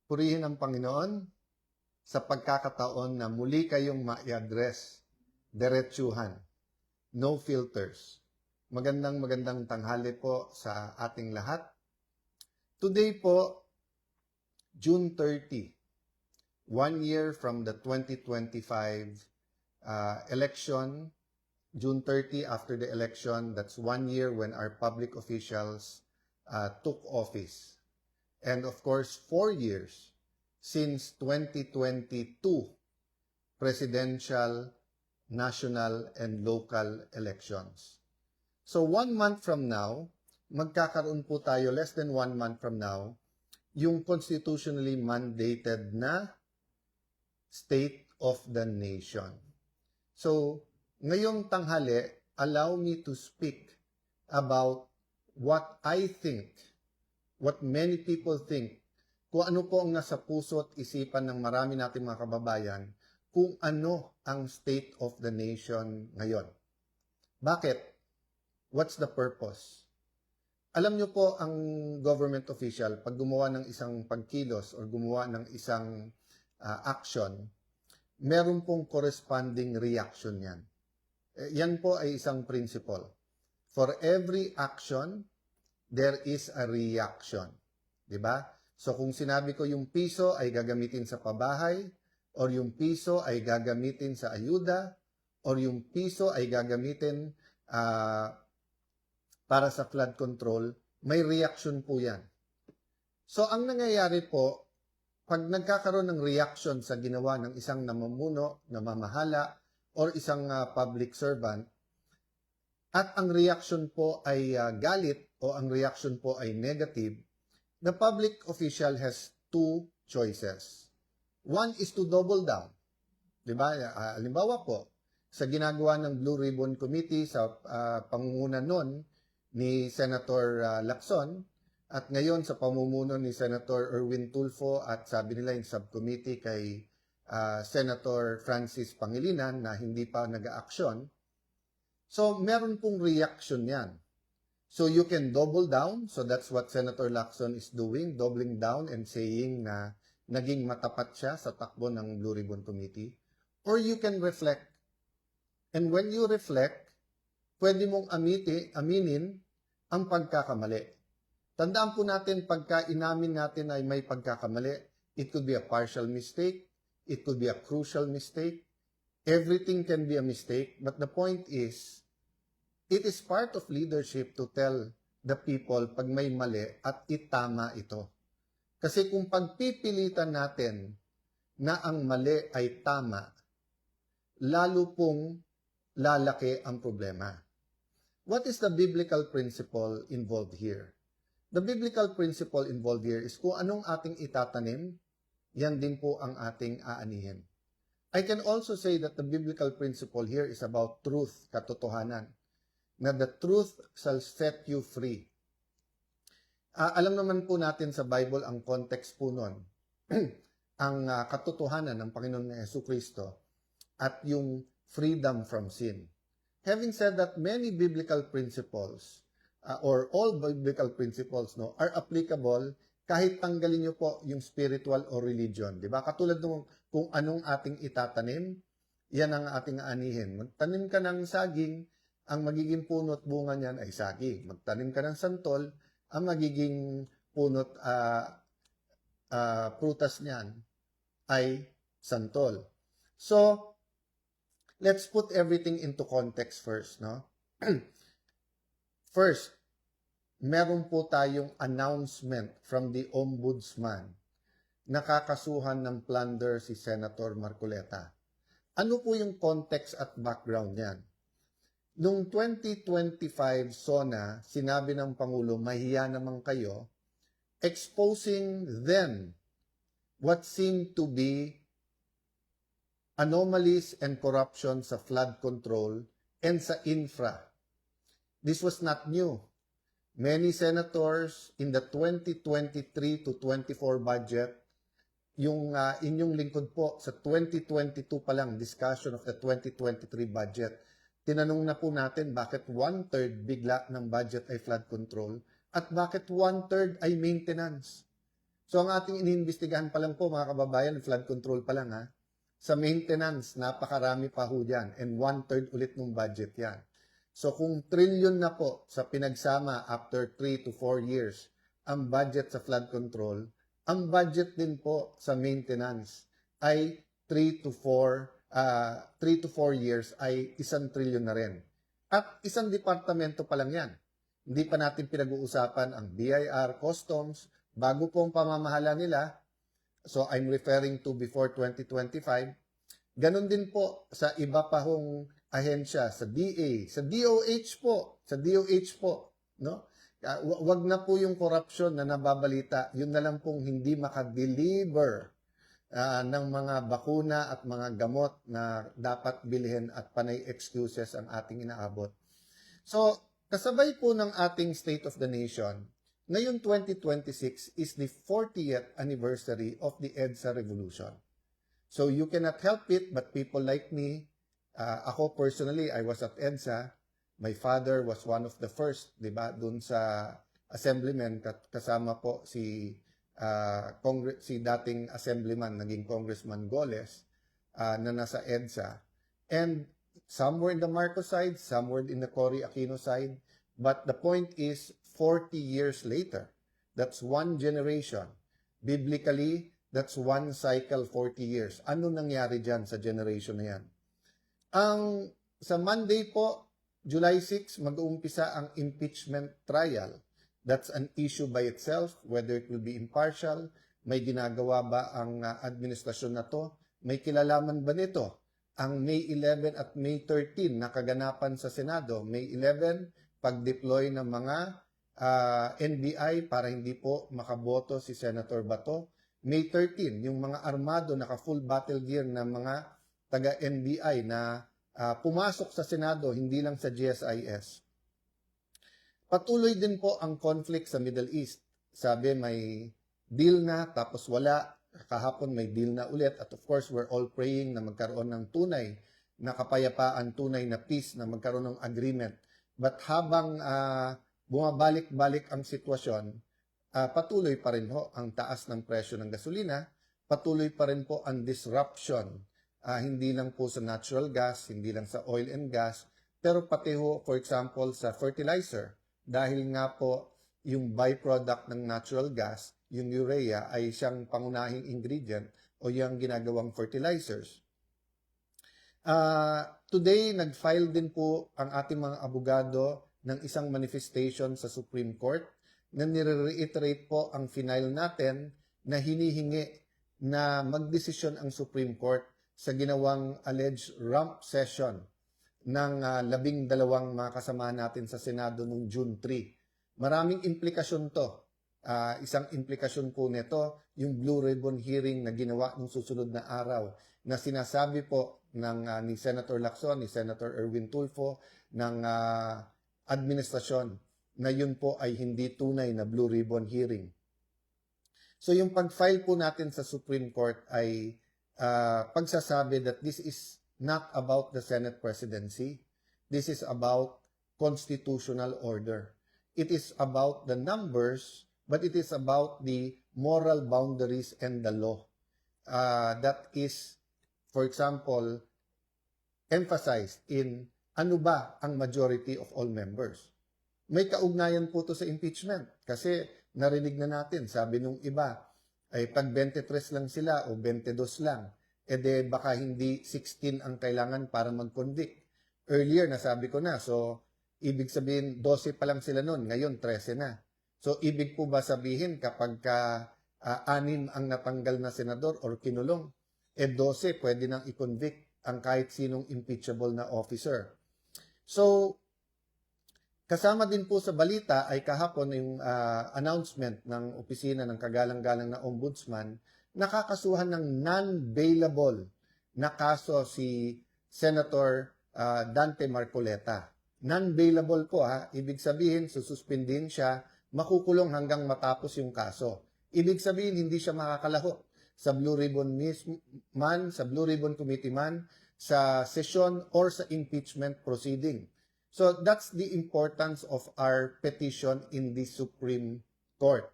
Purihin ang Panginoon sa pagkakataon na muli kayong ma-address, diretsuhan, no filters. Magandang tanghali po sa ating lahat. Today po, June 30, 1 year from the 2025 election. June 30 after the election, that's 1 year when our public officials took office. And of course, 4 years since 2022 presidential, national, and local elections. So 1 month from now, magkakaroon po tayo, less than 1 month from now, yung constitutionally mandated na State of the Nation. So, ngayong tanghali, allow me to speak about what I think, what many people think, kung ano po ang nasa puso at isipan ng marami nating mga kababayan, kung ano ang State of the Nation ngayon. Bakit? What's the purpose? Alam niyo po ang government official, pag gumawa ng isang pagkilos or gumawa ng isang action, meron pong corresponding reaction yan. Yan po ay isang principle. For every action, there is a reaction. Diba? So kung sinabi ko yung piso ay gagamitin sa pabahay, or yung piso ay gagamitin sa ayuda, or yung piso ay gagamitin para sa flood control, may reaction po yan. So ang nangyayari po, pag nagkakaroon ng reaction sa ginawa ng isang namumuno, namamahala, or isang public servant, at ang reaction po ay galit o ang reaction po ay negative, the public official has two choices. One is to double down. Diba? Halimbawa po, sa ginagawa ng Blue Ribbon Committee sa pangunguna nun ni Senator Lacson, at ngayon sa pamumuno ni Senator Erwin Tulfo at sabi nila yung subcommittee kay Senator Francis Pangilinan na hindi pa nag-aaksyon. So, meron pong reaction yan. So, you can double down. So, that's what Senator Lacson is doing, doubling down and saying na naging matapat siya sa takbo ng Blue Ribbon Committee. Or you can reflect. And when you reflect, pwede mong aminin ang pagkakamali. Tandaan po natin, pagka inamin natin ay may pagkakamali, it could be a partial mistake, it could be a crucial mistake, everything can be a mistake, but the point is, it is part of leadership to tell the people pag may mali at itama ito. Kasi kung pagpipilitan natin na ang mali ay tama, lalo pong lalaki ang problema. What is the biblical principle involved here? The biblical principle involved here is kung anong ating itatanim, yan din po ang ating aanihin. I can also say that the biblical principle here is about truth, katotohanan, na the truth shall set you free. Alam naman po natin sa Bible ang context po nun, ang katotohanan ng Panginoon na Jesucristo at yung freedom from sin. Having said that, many biblical principles or all biblical principles are applicable kahit tanggalin nyo po yung spiritual or religion. Diba? Katulad nung kung anong ating itatanim, yan ang ating aanihin. Magtanim ka ng saging, ang magiging puno at bunga niyan ay saging. Magtanim ka ng santol, ang magiging puno at prutas niyan ay santol. So, let's put everything into context first. No? First, meron po tayong announcement from the Ombudsman. Nakakasuhan ng plunder si Senator Marcoleta. Ano po yung context at background niyan? Noong 2025 SONA, sinabi ng Pangulo, mahiya naman kayo, exposing then what seemed to be anomalies and corruption sa flood control and sa infra. This was not new. Many senators in the 2023 to 24 budget, yung inyong lingkod po sa 2022 pa lang, discussion of the 2023 budget, tinanong na po natin bakit 1/3 bigla ng budget ay flood control at bakit 1/3 ay maintenance. So ang ating iniimbestigahan pa lang po mga kababayan, flood control pa lang ha. Sa maintenance, napakarami pa ho dyan and 1/3 ulit ng budget yan. So kung trillion na po sa pinagsama after 3 to 4 years ang budget sa flood control, ang budget din po sa maintenance ay 3 to 4 years ay 1 trillion na rin. At isang departamento pa lang yan. Hindi pa natin pinag-uusapan ang BIR, Customs, bago po ang pamamahala nila. So I'm referring to before 2025. Ganon din po sa iba pa hong ahensya, sa DA, sa DOH po, no? Wag na po yung corruption na nababalita, yun na lang pong hindi makadeliver ng mga bakuna at mga gamot na dapat bilhin at panay excuses ang ating inaabot. So, kasabay po ng ating State of the Nation, ngayon 2026 is the 40th anniversary of the EDSA Revolution. So you cannot help it, but people like me, ako personally, I was at EDSA. My father was one of the first, di ba, dun sa assemblyman, kasama po si dating assemblyman, naging Congressman Goles, na nasa EDSA. And some were in the Marcos side, some were in the Cory Aquino side. But the point is, 40 years later, that's one generation. Biblically, that's one cycle, 40 years. Ano nangyari dyan sa generation na yan? Sa Monday po, July 6, mag-uumpisa ang impeachment trial. That's an issue by itself, whether it will be impartial, may ginagawa ba ang administrasyon na to, may kilalaman ba nito? Ang May 11 at May 13 na kaganapan sa Senado, May 11, pag-deploy ng mga NBI para hindi po makaboto si Senator Bato. May 13, yung mga armado, naka-full battle gear na mga taga-NBI na pumasok sa Senado, hindi lang sa GSIS. Patuloy din po ang conflict sa Middle East. Sabi may deal na, tapos wala. Kahapon may deal na ulit. At of course, we're all praying na magkaroon ng tunay na kapayapaan, tunay na peace, na magkaroon ng agreement. But habang bumabalik-balik ang sitwasyon, patuloy pa rin ho ang taas ng presyo ng gasolina, patuloy pa rin po ang disruption, hindi lang po sa natural gas, hindi lang sa oil and gas, pero pati ho, for example, sa fertilizer. Dahil nga po yung byproduct ng natural gas, yung urea, ay siyang pangunahing ingredient o yung ginagawang fertilizers. Today, nag-file din po ang ating mga abogado ng isang manifestation sa Supreme Court na nire-reiterate po ang final natin na hinihingi na magdesisyon ang Supreme Court sa ginawang alleged rump session ng 12 mga kasama natin sa Senado noong June 3. Maraming implikasyon to. Isang implikasyon po nito, yung Blue Ribbon hearing na ginawa ng susunod na araw na sinasabi po ni Senator Lacson, ni Senator Erwin Tulfo, ng administrasyon na yun po ay hindi tunay na Blue Ribbon hearing. So yung pag-file po natin sa Supreme Court ay pagsasabi that this is not about the Senate presidency. This is about constitutional order. It is about the numbers, but it is about the moral boundaries and the law. That is, for example, emphasized in ano ba ang majority of all members. May kaugnayan po to sa impeachment kasi narinig na natin, sabi nung iba, ay pag 23 lang sila o 22 lang, de baka hindi 16 ang kailangan para mag-convict. Earlier, nasabi ko na, so ibig sabihin 12 pa lang sila noon, ngayon 13 na. So ibig po ba sabihin kapag 6 ang natanggal na senador or kinulong, 12 pwede nang i-convict ang kahit sinong impeachable na officer. So, kasama din po sa balita ay kahapon yung announcement ng opisina ng kagalang-galang na ombudsman, nakakasuhan ng non-bailable na kaso si Senator Dante Marcoleta. Non-bailable po ibig sabihin sususpindin siya, makukulong hanggang matapos yung kaso. Ibig sabihin hindi siya makakalaho sa Blue Ribbon man, sa Blue Ribbon Committee man, sa session or sa impeachment proceeding. So that's the importance of our petition in the Supreme Court.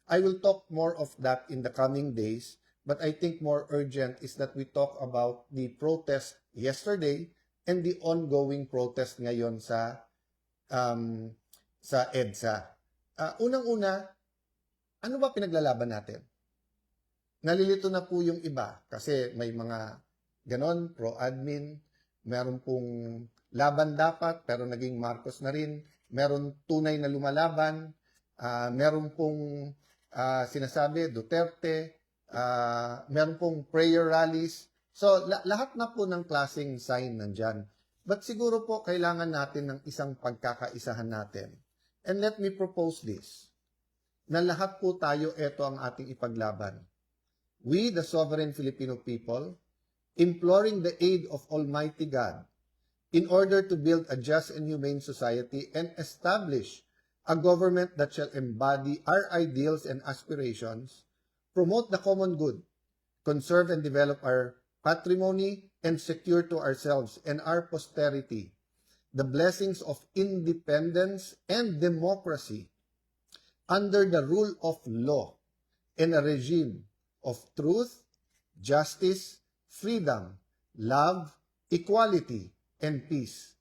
I will talk more of that in the coming days, but I think more urgent is that we talk about the protest yesterday and the ongoing protest ngayon um, sa EDSA. Unang-una, ano ba pinaglalaban natin? Nalilito na po yung iba kasi may mga ganon, pro-admin, meron pong laban dapat pero naging Marcos na rin, meron tunay na lumalaban, meron pong sinasabi Duterte, meron pong prayer rallies. So, lahat na po ng klaseng sign nandyan. But siguro po kailangan natin ng isang pagkakaisahan natin. And let me propose this, na lahat po tayo, ito ang ating ipaglaban. We, the sovereign Filipino people, imploring the aid of Almighty God in order to build a just and humane society and establish a government that shall embody our ideals and aspirations, promote the common good, conserve and develop our patrimony, and secure to ourselves and our posterity the blessings of independence and democracy under the rule of law and a regime of truth, justice, freedom, love, equality, and peace.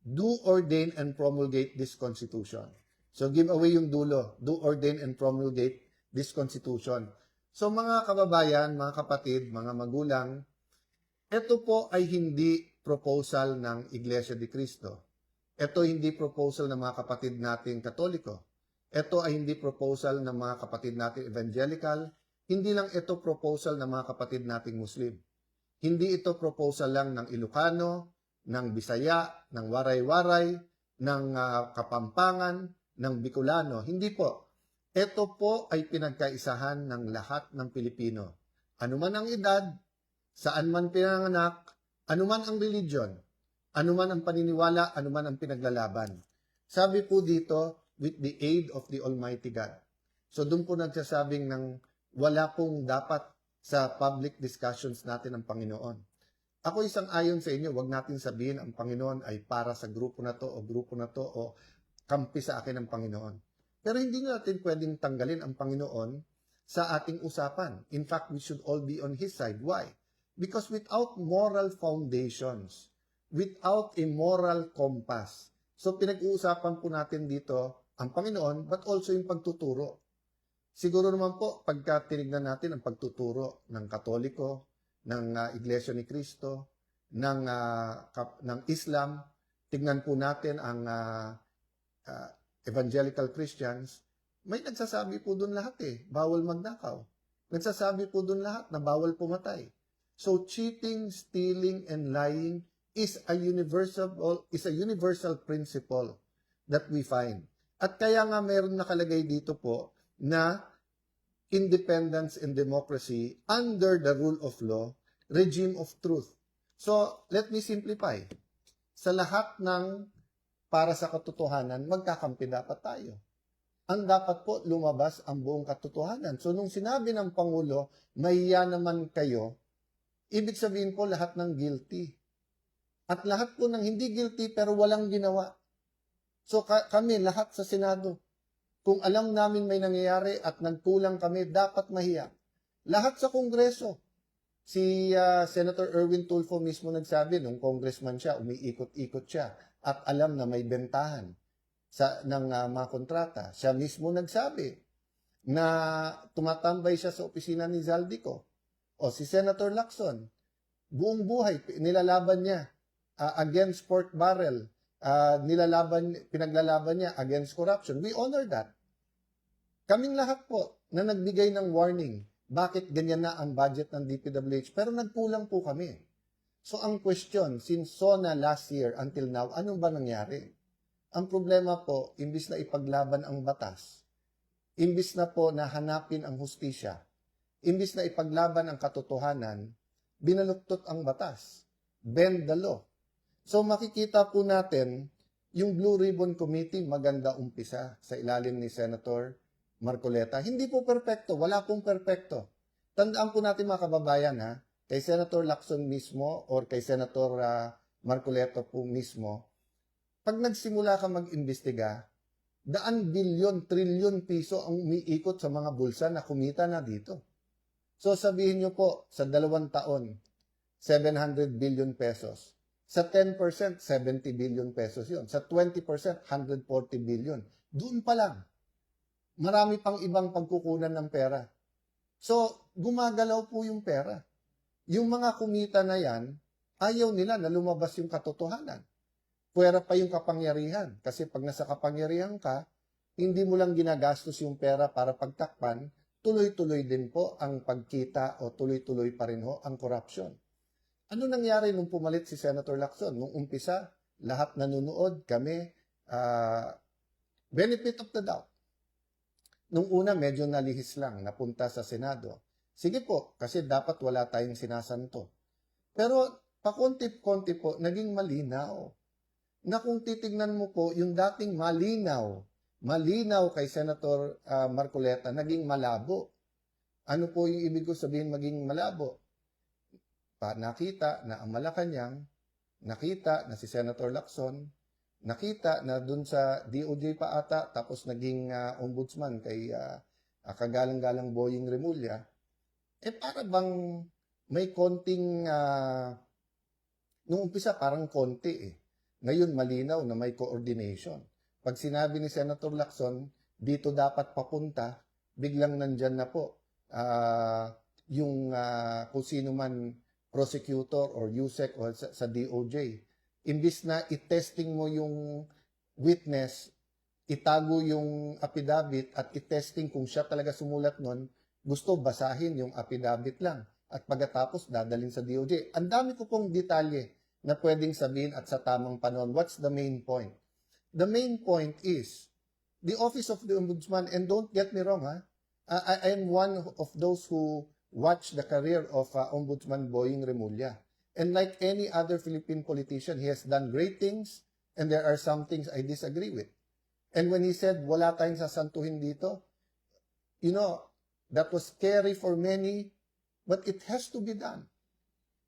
Do ordain and promulgate this Constitution. So give away yung dulo. Do ordain and promulgate this Constitution. So mga kababayan, mga kapatid, mga magulang, ito po ay hindi proposal ng Iglesia de Cristo. Ito hindi proposal ng mga kapatid nating Katoliko. Ito ay hindi proposal ng mga kapatid nating Evangelical. Hindi lang ito proposal ng mga kapatid nating Muslim. Hindi ito proposal lang ng Ilocano, ng Bisaya, ng Waray-Waray, ng Kapampangan, ng Bicolano. Hindi po. Ito po ay pinagkaisahan ng lahat ng Pilipino. Anuman ang edad, saan man pinanganak, anuman ang religion, anuman ang paniniwala, anuman ang pinaglalaban. Sabi po dito, with the aid of the Almighty God. So doon po nagsasabing ng wala pong dapat sa public discussions natin ang Panginoon. Ako isang ayon sa inyo, wag natin sabihin ang Panginoon ay para sa grupo na to o kampi sa akin ang Panginoon. Pero hindi natin pwedeng tanggalin ang Panginoon sa ating usapan. In fact, we should all be on His side. Why? Because without moral foundations, without a moral compass, so pinag-uusapan po natin dito ang Panginoon, but also yung pagtuturo. Siguro naman po, pagka tinignan natin ang pagtuturo ng Katoliko, ng Iglesia ni Cristo, ng Islam, tignan po natin ang Evangelical Christians, may nagsasabi po doon lahat bawal magnakaw. Nagsasabi po doon lahat na bawal pumatay. So cheating, stealing, and lying is a universal principle that we find. At kaya nga mayroon nakalagay dito po na independence and democracy under the rule of law, regime of truth. So, let me simplify. Sa lahat ng para sa katotohanan, magkakampi dapat tayo. Ang dapat po lumabas ang buong katotohanan. So, nung sinabi ng Pangulo, mahiya naman kayo, ibig sabihin po lahat ng guilty. At lahat po ng hindi guilty pero walang ginawa. So, kami, lahat sa Senado, kung alam namin may nangyayari at nagkulang kami, dapat mahiya. Lahat sa Kongreso. Si Senator Erwin Tulfo mismo nagsabi, nung congressman siya, umiikot-ikot siya at alam na may bentahan ng mga kontrata. Siya mismo nagsabi na tumatambay siya sa opisina ni Zaldico. O si Senator Lacson, buong buhay, nilalaban niya against pork barrel, pinaglalaban niya against corruption. We honor that. Kaming lahat po na nagbigay ng warning, bakit ganyan na ang budget ng DPWH, pero nagkulang po kami. So ang question, since SONA last year until now, anong ba nangyari? Ang problema po, imbis na ipaglaban ang batas, imbis na po na hanapin ang hustisya, imbis na ipaglaban ang katotohanan, binaluktot ang batas, bend the law. So makikita po natin, yung Blue Ribbon Committee, maganda umpisa sa ilalim ni Senator Marcoleta. Hindi po perpekto, wala pong perpekto. Tandaan po natin mga kababayan kay Senator Lacson mismo or kay Senator Marcoleta po mismo, pag nagsimula ka mag-imbestiga, Daan bilyon, trilyon piso ang umiikot sa mga bulsa na kumita na dito. So sabihin nyo po, sa 2 taon, 700 billion pesos. Sa 10%, 70 billion pesos yon. Sa 20%, 140 billion. Doon pa lang. Marami pang ibang pagkukunan ng pera. So, gumagalaw po yung pera. Yung mga kumita na yan, ayaw nila na lumabas yung katotohanan. Pwera pa yung kapangyarihan. Kasi pag nasa kapangyarihan ka, hindi mo lang ginagastos yung pera para pagtakpan, tuloy-tuloy din po ang pagkita o tuloy-tuloy pa rin ho ang corruption. Ano nangyari nung pumalit si Senator Lacson? Nung umpisa, lahat nanonood, kami, benefit of the doubt. Nung una, medyo nalihis lang, napunta sa Senado. Sige po, kasi dapat wala tayong sinasanto. Pero pakonti-konti po, naging malinaw. Na kung titignan mo po, yung dating malinaw kay Senator Marcoleta, naging malabo. Ano po yung ibig ko sabihin maging malabo? Nakita na ang Malacanang, nakita na si Senator Lacson, nakita na dun sa DOJ pa ata, tapos naging ombudsman kay kagalang-galang Boying Remulla, para bang may konting, nung umpisa parang konti Ngayon malinaw na may coordination. Pag sinabi ni Senator Lacson, dito dapat papunta, biglang nandyan na po yung kung sino man prosecutor or USEC o sa DOJ. Imbis na i-testing mo yung witness, itago yung affidavit at i-testing kung siya talaga sumulat nun, gusto basahin yung affidavit lang. At pagkatapos dadalhin sa DOJ. Ang dami ko pong detalye na pwedeng sabihin at sa tamang panahon. What's the main point? The main point is, the Office of the Ombudsman, and don't get me wrong, I am one of those who watched the career of Ombudsman Boying Remulla. And like any other Philippine politician, he has done great things, and there are some things I disagree with. And when he said, wala tayong sasantuhin dito, that was scary for many, but it has to be done.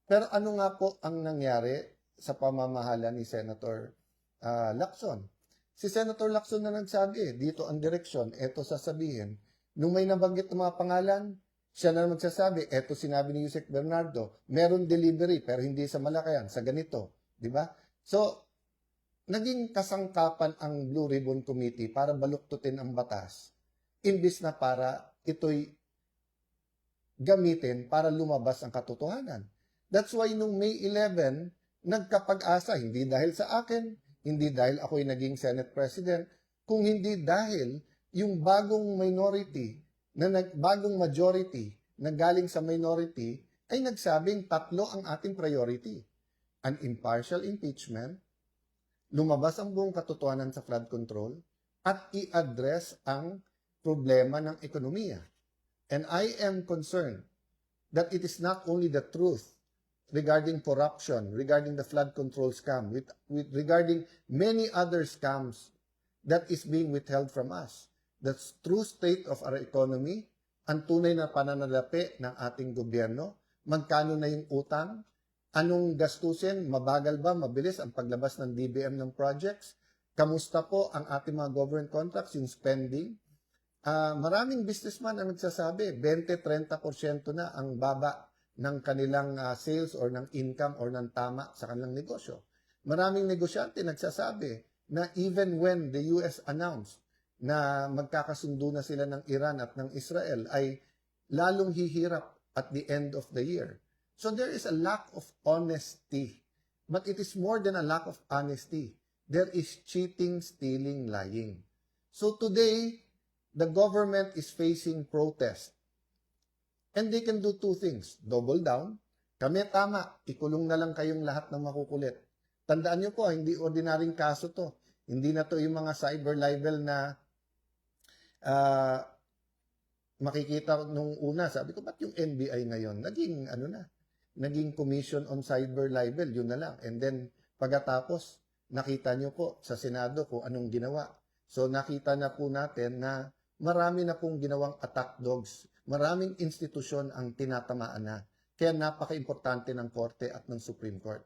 Pero ano nga po ang nangyari sa pamamahala ni Senator Lacson? Si Senator Lacson na nagsabi, dito ang direksyon, eto sasabihin. Nung may nabanggit ng mga pangalan, siya na magsasabi, eto sinabi ni Yusek Bernardo, meron delivery pero hindi sa Malacayan, sa ganito. Di ba? So, naging kasangkapan ang Blue Ribbon Committee para baluktutin ang batas, imbis na para ito'y gamitin para lumabas ang katotohanan. That's why nung May 11, nagkapag-asa, hindi dahil sa akin, hindi dahil ako'y naging Senate President, kung hindi dahil yung bagong majority na galing sa minority ay nagsabing 3 ang ating priority. An impartial impeachment, lumabas ang buong katotohanan sa flood control, at i-address ang problema ng ekonomiya. And I am concerned that it is not only the truth regarding corruption, regarding the flood control scam, regarding many other scams that is being withheld from us. The true state of our economy, ang tunay na pananalapi ng ating gobyerno, magkano na yung utang, anong gastusin, mabagal ba, mabilis ang paglabas ng DBM ng projects, kamusta po ang ating mga government contracts, yung spending. Maraming businessman ang nagsasabi, 20-30% na ang baba ng kanilang sales or ng income or ng tama sa kanilang negosyo. Maraming negosyante nagsasabi na even when the US announced na magkakasundo na sila ng Iran at ng Israel, ay lalong hihirap at the end of the year. So there is a lack of honesty. But it is more than a lack of honesty. There is cheating, stealing, lying. So today, the government is facing protest. And they can do 2 things. Double down. Kami tama, ikulong na lang kayong lahat ng makukulit. Tandaan nyo po, hindi ordinaryong kaso to. Hindi na to yung mga cyber libel na makikita nung una. Sabi ko, ba't yung NBI ngayon? Naging Commission on Cyber Libel, yun na lang. And then, pagkatapos, nakita nyo po sa Senado kung anong ginawa. So, nakita na po natin na marami na pong ginawang attack dogs. Maraming institusyon ang tinatamaan na. Kaya napaka-importante ng Korte at ng Supreme Court.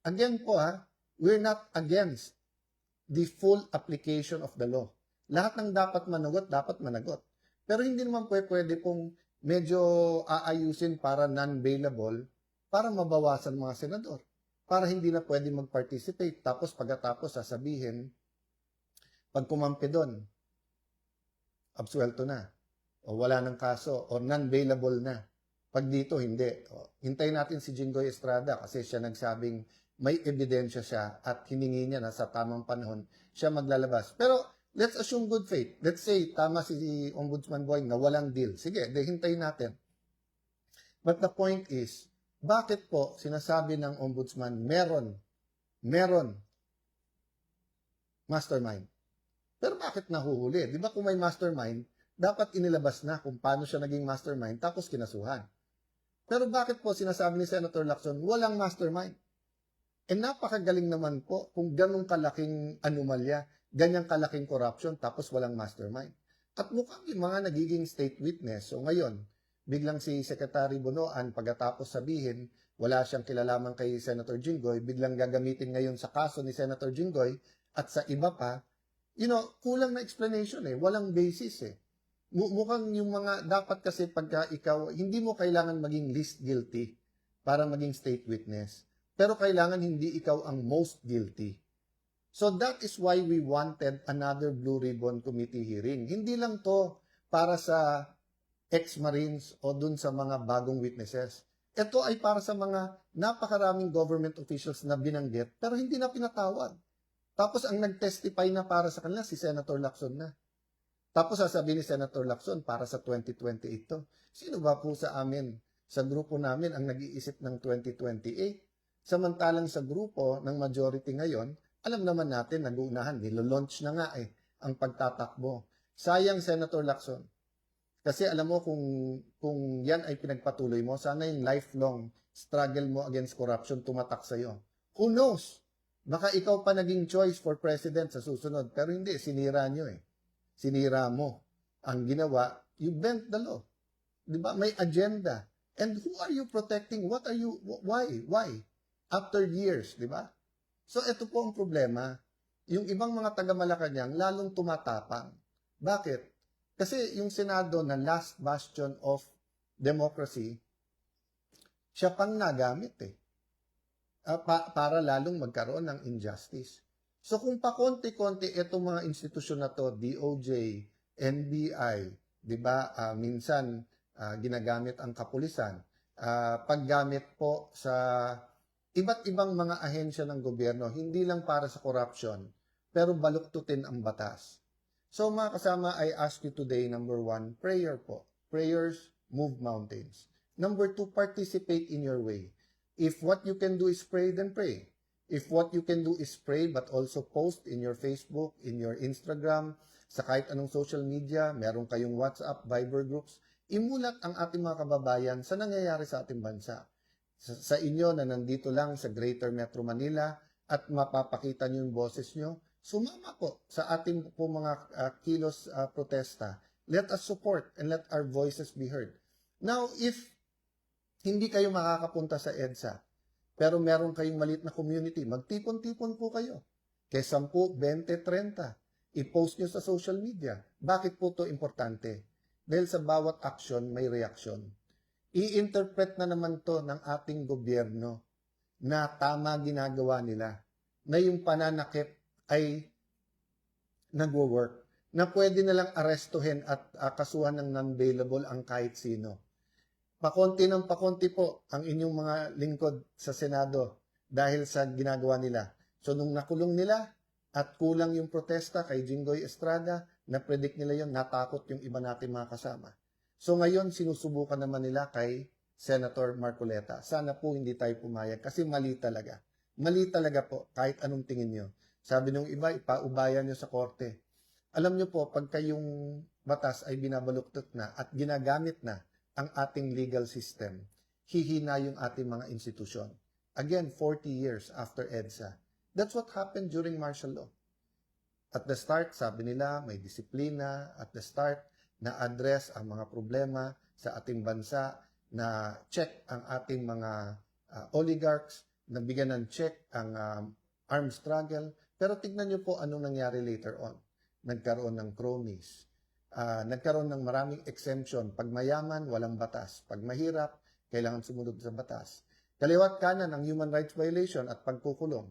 Again po we're not against the full application of the law. Lahat ng dapat managot. Pero hindi naman pwede pong medyo aayusin para non-bailable para mabawasan mga senador. Para hindi na pwede mag-participate. Tapos pagkatapos sasabihin, pag kumampi doon, absuelto na. O wala ng kaso. O non-bailable na. Pag dito, hindi. O, hintayin natin si Jinggoy Estrada kasi siya nagsabing may ebidensya siya at hiningi niya na sa tamang panahon siya maglalabas. Pero let's assume good faith. Let's say tama si Ombudsman Boying na walang deal. Sige, hintayin natin. But the point is, bakit po sinasabi ng Ombudsman meron mastermind? Pero bakit nahuhuli? Di ba kung may mastermind, dapat inilabas na kung paano siya naging mastermind tapos kinasuhan. Pero bakit po sinasabi ni Senator Lacson, walang mastermind? Eh napakagaling naman po kung ganong kalaking anomalya, ganyang kalaking corruption, tapos walang mastermind. At mukhang yung mga nagiging state witness, so ngayon, biglang si Secretary Bonoan, pagkatapos sabihin, wala siyang kilalaman kay Senator Jinggoy, biglang gagamitin ngayon sa kaso ni Senator Jinggoy, at sa iba pa, kulang na explanation walang basis Mukhang yung mga, dapat kasi pagka ikaw, hindi mo kailangan maging least guilty para maging state witness. Pero kailangan hindi ikaw ang most guilty. So that is why we wanted another Blue Ribbon Committee hearing. Hindi lang to para sa ex-Marines o dun sa mga bagong witnesses. Ito ay para sa mga napakaraming government officials na binanggit pero hindi na pinatawag. Tapos ang nag-testify na para sa kanila si Senator Lacson na. Tapos sasabihin ni Senator Lacson para sa 2028 to. Sino ba po sa amin, sa grupo namin ang nag-iisip ng 2028? Samantalang sa grupo ng majority ngayon, alam naman natin, nag-uunahan, nilo-launch na nga ang pagtatakbo. Sayang, Senator Lacson. Kasi alam mo, kung yan ay pinagpatuloy mo, sana yung lifelong struggle mo against corruption tumatak sa'yo. Who knows? Baka ikaw pa naging choice for president sa susunod. Pero hindi, sinira nyo Sinira mo. Ang ginawa, you bent the law. Diba? May agenda. And who are you protecting? What are you, why? After years, diba? So, ito po ang problema. Yung ibang mga taga-Malacanang lalong tumatapang. Bakit? Kasi yung Senado na last bastion of democracy, siya pang nagamit para lalong magkaroon ng injustice. So kung pakonti-konti itong mga institusyon na to, DOJ, NBI, di ba, minsan ginagamit ang kapulisan, paggamit po sa iba't ibang mga ahensya ng gobyerno, hindi lang para sa corruption, pero baluktutin ang batas. So mga kasama, I ask you today, number 1, prayer po. Prayers move mountains. Number 2, participate in your way. If what you can do is pray, then pray. If what you can do is pray but also post in your Facebook, in your Instagram, sa kahit anong social media, meron kayong WhatsApp, Viber groups, imulat ang ating mga kababayan sa nangyayari sa ating bansa. Sa inyo na nandito lang sa Greater Metro Manila at mapapakita niyo yung boses niyo, sumama po sa ating po mga kilos protesta. Let us support and let our voices be heard. Now, if hindi kayo makakapunta sa EDSA, pero meron kayong maliit na community, magtipon-tipon po kayo. Kaya 10, 20, 30. I-post nyo sa social media. Bakit po to importante? Dahil sa bawat action, may reaction. I-interpret na naman to ng ating gobyerno na tama ginagawa nila. Na yung pananakit ay nagwo-work. Na pwede nalang arestuhin at kasuhan ng non-bailable ang kahit sino. Pakonti ng pakonti po ang inyong mga lingkod sa Senado dahil sa ginagawa nila. So, nung nakulong nila at kulang yung protesta kay Jinggoy Estrada, na-predict nila yon, natakot yung iba natin mga kasama. So, ngayon, sinusubukan naman nila kay Senator Marcoleta. Sana po hindi tayo pumayag kasi mali talaga. Mali talaga po, kahit anong tingin nyo. Sabi nung iba, ipaubayan nyo sa korte. Alam nyo po, pagka yung batas ay binabaluktot na at ginagamit na ang ating legal system, hihina yung ating mga institusyon. Again, 40 years after EDSA. That's what happened during martial law. At the start, sabi nila, may disiplina. At the start, na-address ang mga problema sa ating bansa, na check ang ating mga oligarchs, nabigyan ng check ang armed struggle. Pero tignan nyo po anong nangyari later on. nagkaroon ng cronies, nagkaroon ng maraming exemption. Pag mayaman, walang batas. Pag mahirap, kailangan sumunod sa batas. Kaliwat kanan ang human rights violation at pagkukulong.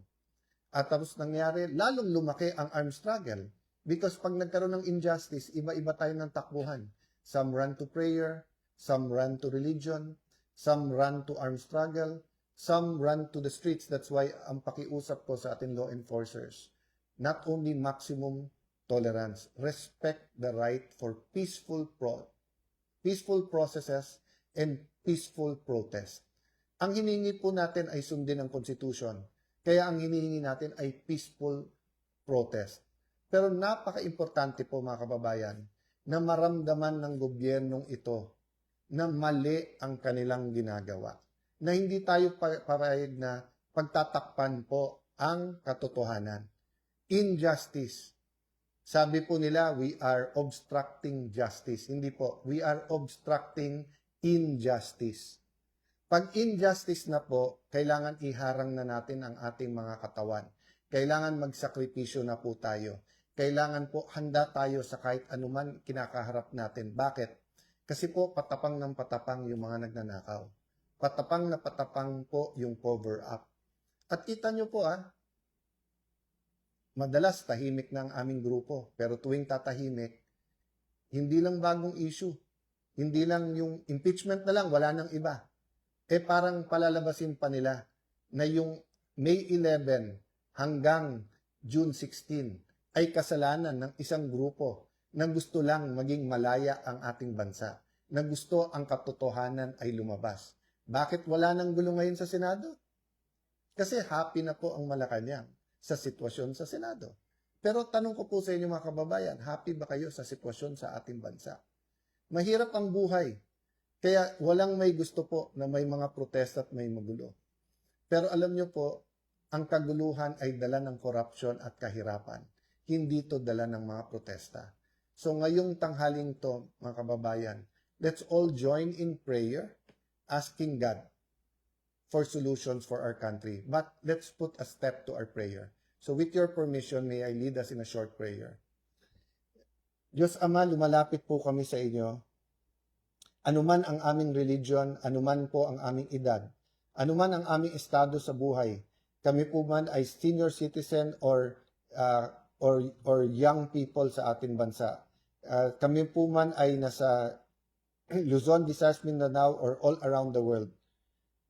At tapos nangyari, lalong lumaki ang armed struggle. Because pag nagkaroon ng injustice, iba-iba tayo ng takbuhan. Some run to prayer, some run to religion, some run to armed struggle, some run to the streets. That's why ang pakiusap ko sa ating law enforcers, not only maximum tolerance, respect the right for peaceful processes and peaceful protest. Ang hiningi po natin ay sundin ang Constitution. Kaya ang hinihingi natin ay peaceful protest. Pero napaka-importante po mga kababayan na maramdaman ng gobyernong ito na mali ang kanilang ginagawa. Na hindi tayo parayag na pagtatakpan po ang katotohanan. Injustice. Sabi po nila, we are obstructing justice. Hindi po, we are obstructing injustice. Pag injustice na po, kailangan iharang na natin ang ating mga katawan. Kailangan magsakripisyo na po tayo. Kailangan po handa tayo sa kahit anuman kinakaharap natin. Bakit? Kasi po patapang ng patapang yung mga nagnanakaw. Patapang na patapang po yung cover up. At kita nyo po madalas tahimik na ang aming grupo. Pero tuwing tatahimik, hindi lang bagong issue. Hindi lang yung impeachment na lang, wala nang iba. Parang palalabasin pa nila na yung May 11 hanggang June 16 ay kasalanan ng isang grupo na gusto lang maging malaya ang ating bansa, na gusto ang katotohanan ay lumabas. Bakit wala nang gulo ngayon sa Senado? Kasi happy na po ang Malacanang sa sitwasyon sa Senado. Pero tanong ko po sa inyo mga kababayan, happy ba kayo sa sitwasyon sa ating bansa? Mahirap ang buhay. Kaya walang may gusto po na may mga protesta at may magulo. Pero alam nyo po, ang kaguluhan ay dala ng corruption at kahirapan. Hindi to dala ng mga protesta. So ngayong tanghaling to, mga kababayan, let's all join in prayer, asking God for solutions for our country. But let's put a step to our prayer. So with your permission, may I lead us in a short prayer. Diyos Ama, lumalapit po kami sa inyo. Anuman ang aming religion, anuman po ang aming edad, anuman ang aming estado sa buhay, kami po man ay senior citizen or young people sa ating bansa. Kami po man ay nasa Luzon, Visayas, Mindanao, or all around the world.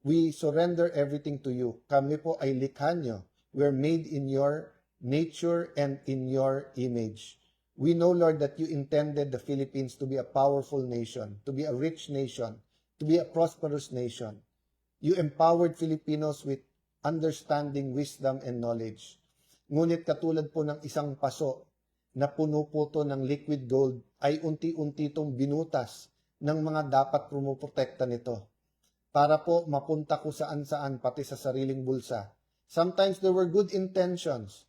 We surrender everything to you. Kami po ay likha nyo. We're made in your nature and in your image. We know, Lord, that you intended the Philippines to be a powerful nation, to be a rich nation, to be a prosperous nation. You empowered Filipinos with understanding, wisdom, and knowledge. Ngunit katulad po ng isang paso na puno po to ng liquid gold, ay unti-unti itong binutas ng mga dapat pumuprotekta nito. Para po mapunta ko saan-saan, pati sa sariling bulsa. Sometimes there were good intentions.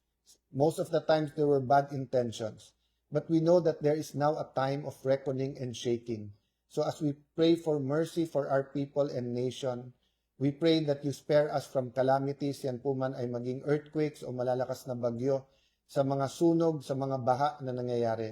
Most of the times there were bad intentions. But we know that there is now a time of reckoning and shaking. So as we pray for mercy for our people and nation, we pray that you spare us from calamities, yan po man ay maging earthquakes o malalakas na bagyo, sa mga sunog, sa mga baha na nangyayari.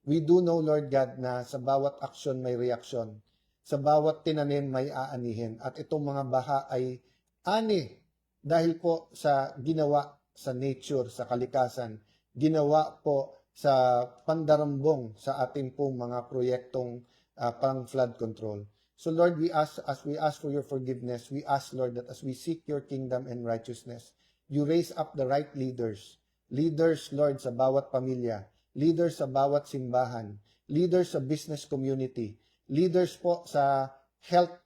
We do know, Lord God, na sa bawat aksyon may reaksyon. Sa bawat tinanim may aanihin. At itong mga baha ay ani dahil po sa ginawa sa nature, sa kalikasan, ginawa po sa pandarambong sa ating pong mga proyektong pang-flood control. So Lord, as we ask for your forgiveness, we ask, Lord, that as we seek your kingdom and righteousness, you raise up the right leaders. Leaders, Lord, sa bawat pamilya. Leaders sa bawat simbahan. Leaders sa business community. Leaders po sa health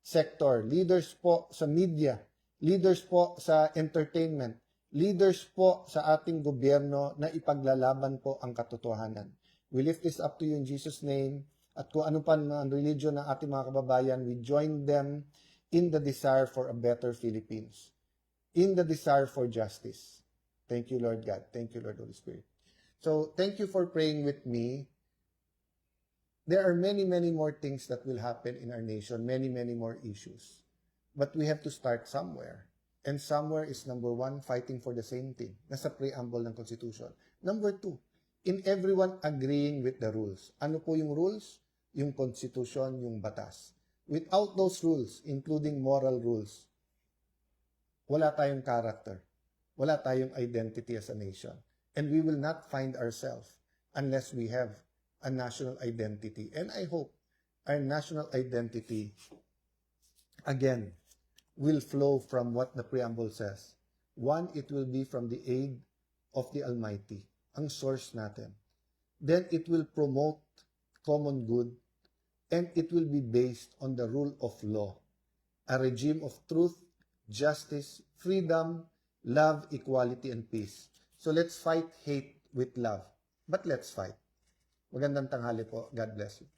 sector. Leaders po sa media. Leaders po sa entertainment. Leaders po sa ating gobyerno na ipaglalaban po ang katotohanan. We lift this up to you in Jesus' name. At kung ano pa ang religion ng ating mga kababayan, we join them in the desire for a better Philippines. In the desire for justice. Thank you, Lord God. Thank you, Lord Holy Spirit. So, thank you for praying with me. There are many, many more things that will happen in our nation. Many, many more issues. But we have to start somewhere. And somewhere is number 1, fighting for the same thing. Nasa preamble ng Constitution. Number 2, in everyone agreeing with the rules. Ano po yung rules? Yung constitution, yung batas. Without those rules, including moral rules, wala tayong character. Wala tayong identity as a nation. And we will not find ourselves unless we have a national identity. And I hope our national identity, again, will flow from what the preamble says. One, it will be from the aid of the Almighty, ang source natin. Then it will promote common good, and it will be based on the rule of law, a regime of truth, justice, freedom, love, equality, and peace. So let's fight hate with love. But let's fight. Magandang tanghali po. God bless you.